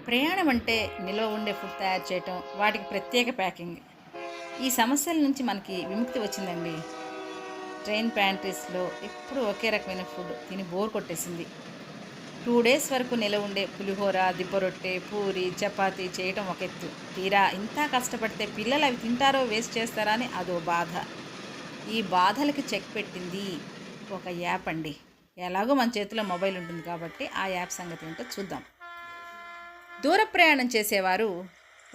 ప్రయాణం అంటే నిల్వ ఉండే ఫుడ్ తయారు చేయటం, వాటికి ప్రత్యేక ప్యాకింగ్. ఈ సమస్యల నుంచి మనకి విముక్తి వచ్చిందండి. ట్రైన్ ప్యాంట్రీస్లో ఎప్పుడూ ఒకే రకమైన ఫుడ్ తిని బోర్ కొట్టేసింది. 2 డేస్ వరకు నిల్వ ఉండే పులిహోర, దిబ్బరొట్టె, పూరి, చపాతీ చేయటం ఒక ఎత్తు. తీరా ఇంత కష్టపడితే పిల్లలు అవి తింటారో వేస్ట్ చేస్తారా అని అదో బాధ. ఈ బాధలకి చెక్ పెట్టింది ఒక యాప్ అండి. ఎలాగో మన చేతిలో మొబైల్ ఉంటుంది కాబట్టి ఆ యాప్ సంగతి ఏంటో చూద్దాం. దూర ప్రయాణం చేసేవారు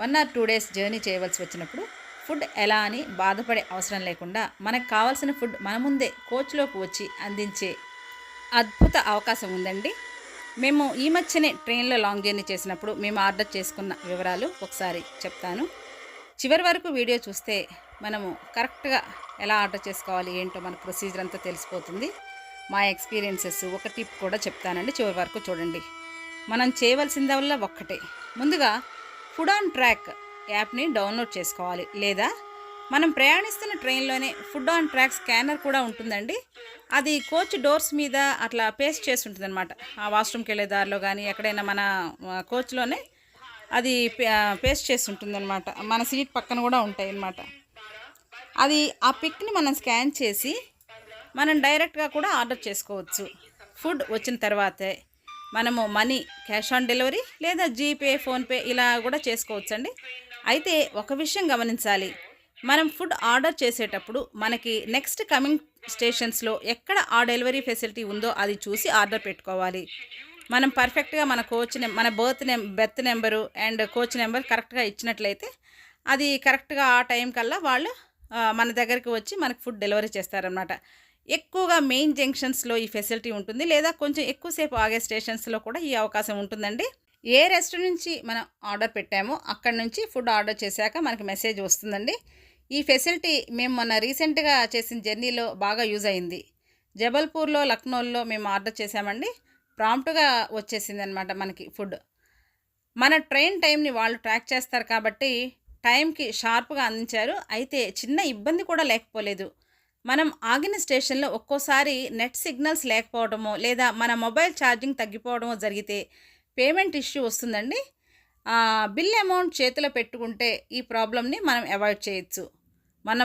1 ఆర్ 2 డేస్ జర్నీ చేయవలసి వచ్చినప్పుడు ఫుడ్ ఎలా అని బాధపడే అవసరం లేకుండా మనకు కావాల్సిన ఫుడ్ మన ముందే కోచ్లోకి వచ్చి అందించే అద్భుత అవకాశం ఉందండి. మేము ఈ మధ్యనే ట్రైన్లో లాంగ్ జర్నీ చేసినప్పుడు మేము ఆర్డర్ చేసుకున్న వివరాలు ఒకసారి చెప్తాను. చివరి వరకు వీడియో చూస్తే మనము కరెక్ట్గా ఎలా ఆర్డర్ చేసుకోవాలి ఏంటో మన ప్రొసీజర్ అంతా తెలిసిపోతుంది. మా ఎక్స్పీరియన్సెస్ ఒక టిప్ కూడా చెప్తానండి, చివరి వరకు చూడండి. మనం చేయవలసిందల్లా ఒక్కటే, ముందుగా ఫుడ్ ఆన్ ట్రాక్ యాప్ని డౌన్లోడ్ చేసుకోవాలి. లేదా మనం ప్రయాణిస్తున్న ట్రైన్లోనే ఫుడ్ ఆన్ ట్రాక్ స్కానర్ కూడా ఉంటుందండి. అది కోచ్ డోర్స్ మీద అట్లా పేస్ట్ చేసి ఉంటుంది అనమాట. ఆ వాష్రూమ్కి వెళ్ళే దారిలో కానీ ఎక్కడైనా మన కోచ్లోనే అది పేస్ట్ చేసి ఉంటుంది అనమాట. మన సీట్ పక్కన కూడా ఉంటాయి అన్నమాట. అది ఆ పిక్ని మనం స్కాన్ చేసి మనం డైరెక్ట్గా కూడా ఆర్డర్ చేసుకోవచ్చు. ఫుడ్ వచ్చిన తర్వాతే మనము మనీ క్యాష్ ఆన్ డెలివరీ లేదా జీపే, ఫోన్పే ఇలా కూడా చేసుకోవచ్చండి. అయితే ఒక విషయం గమనించాలి, మనం ఫుడ్ ఆర్డర్ చేసేటప్పుడు మనకి నెక్స్ట్ కమింగ్ స్టేషన్స్లో ఎక్కడ ఆ డెలివరీ ఫెసిలిటీ ఉందో అది చూసి ఆర్డర్ పెట్టుకోవాలి. మనం పర్ఫెక్ట్గా మన మన berth number and coach number కరెక్ట్గా ఇచ్చినట్లయితే అది కరెక్ట్గా ఆ టైం కల్లా వాళ్ళు మన దగ్గరికి వచ్చి మనకు ఫుడ్ డెలివరీ చేస్తారనమాట. ఎక్కువగా మెయిన్ జంక్షన్స్లో ఈ ఫెసిలిటీ ఉంటుంది, లేదా కొంచెం ఎక్కువసేపు ఆగే స్టేషన్స్లో కూడా ఈ అవకాశం ఉంటుందండి. ఏ రెస్టారెంట్ నుంచి మనం ఆర్డర్ పెట్టామో అక్కడి నుంచి ఫుడ్ ఆర్డర్ చేశాక మనకి మెసేజ్ వస్తుందండి. ఈ ఫెసిలిటీ మేము మొన్న రీసెంట్గా చేసిన జర్నీలో బాగా యూజ్ అయింది. జబల్పూర్లో, లక్నోలో మేము ఆర్డర్ చేసామండి. ప్రాంప్ట్గా వచ్చేసింది అనమాట మనకి ఫుడ్. మన ట్రైన్ టైంని వాళ్ళు ట్రాక్ చేస్తారు కాబట్టి టైంకి షార్ప్గా అందించారు. అయితే చిన్న ఇబ్బంది కూడా లేకపోలేదు. మనం ఆగిన స్టేషన్లో ఒక్కోసారి నెట్ సిగ్నల్స్ లేకపోవడమో లేదా మన మొబైల్ ఛార్జింగ్ తగ్గిపోవడమో జరిగితే పేమెంట్ ఇష్యూ వస్తుందండి. బిల్ అమౌంట్ చేతిలో పెట్టుకుంటే ఈ ప్రాబ్లమ్ని మనం అవాయిడ్ చేయొచ్చు.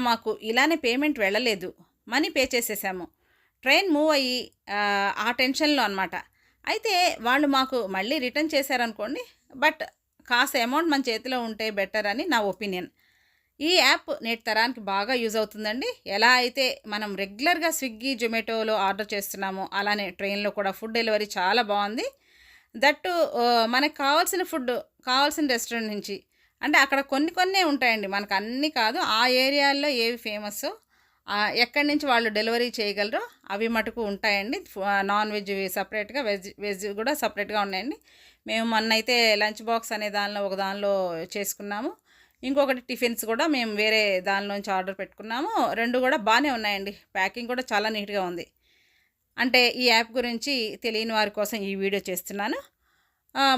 మాకు ఇలానే పేమెంట్ వెళ్ళలేదు, మనీ పే చేసేసాము, ట్రైన్ మూవ్ అయ్యి ఆ టెన్షన్లో అనమాట. అయితే వాళ్ళు మాకు మళ్ళీ రిటర్న్ చేశారనుకోండి, బట్ కాస్త అమౌంట్ మన చేతిలో ఉంటే బెటర్ అని నా ఒపీనియన్. ఈ యాప్ నేటి తరానికి బాగా యూజ్ అవుతుందండి. ఎలా అయితే మనం రెగ్యులర్గా స్విగ్గీ, జొమాటోలో ఆర్డర్ చేస్తున్నామో అలానే ట్రైన్లో కూడా ఫుడ్ డెలివరీ చాలా బాగుంది. దట్టు మనకు కావాల్సిన ఫుడ్ కావాల్సిన రెస్టారెంట్ నుంచి, అంటే అక్కడ కొన్ని ఉంటాయండి, మనకు అన్నీ కాదు. ఆ ఏరియాల్లో ఏవి ఫేమస్, ఎక్కడి నుంచి వాళ్ళు డెలివరీ చేయగలరో అవి మటుకు ఉంటాయండి. నాన్ వెజ్ సపరేట్గా, వెజ్ కూడా సపరేట్గా ఉన్నాయండి. మేము మొన్న అయితే లంచ్ బాక్స్ అనే ఒక దానిలో చేసుకున్నాము. ఇంకొకటి టిఫిన్స్ కూడా మేము వేరే దానిలోంచి ఆర్డర్ పెట్టుకున్నాము. 2 కూడా బాగానే ఉన్నాయండి. ప్యాకింగ్ కూడా చాలా నీట్గా ఉంది. అంటే ఈ యాప్ గురించి తెలియని వారి కోసం ఈ వీడియో చేస్తున్నాను.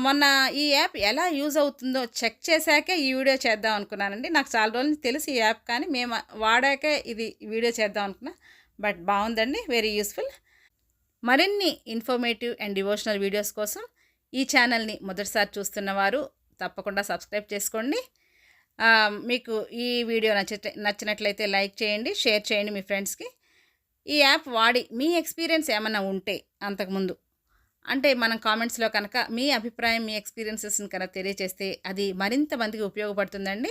మొన్న ఈ యాప్ ఎలా యూజ్ అవుతుందో చెక్ చేశాకే ఈ వీడియో చేద్దాం అనుకున్నానండి. నాకు చాలా రోజుల నుంచి తెలుసు ఈ యాప్, కానీ మేము వాడాకే ఇది వీడియో చేద్దాం అనుకున్నా. బట్ బాగుందండి, వెరీ యూస్ఫుల్. మరిన్ని ఇన్ఫర్మేటివ్ అండ్ డివోషనల్ వీడియోస్ కోసం ఈ ఛానల్ని మొదటిసారి చూస్తున్నవారు తప్పకుండా సబ్స్క్రైబ్ చేసుకోండి. మీకు ఈ వీడియో నచ్చినట్లయితే లైక్ చేయండి, షేర్ చేయండి మీ ఫ్రెండ్స్కి. ఈ యాప్ వాడి మీ ఎక్స్పీరియన్స్ ఏమన్నా ఉంటే అంతకుముందు అంటే మనం కామెంట్స్లో కనుక మీ అభిప్రాయం, మీ ఎక్స్పీరియన్సెస్ని కనుక తెలియజేస్తే అది మరింత మందికి ఉపయోగపడుతుందండి,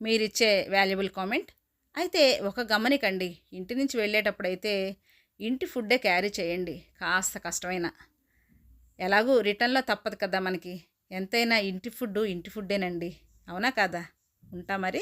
మీరిచ్చే వాల్యుబుల్ కామెంట్. అయితే ఒక గమనికండి, ఇంటి నుంచి వెళ్ళేటప్పుడైతే ఇంటి ఫుడ్డే క్యారీ చేయండి, కాస్త కష్టమైనా. ఎలాగూ రిటర్న్లో తప్పదు కదా మనకి. ఎంతైనా ఇంటి ఫుడ్డేనండి, అవునా కాదా? ఉంటా మరి.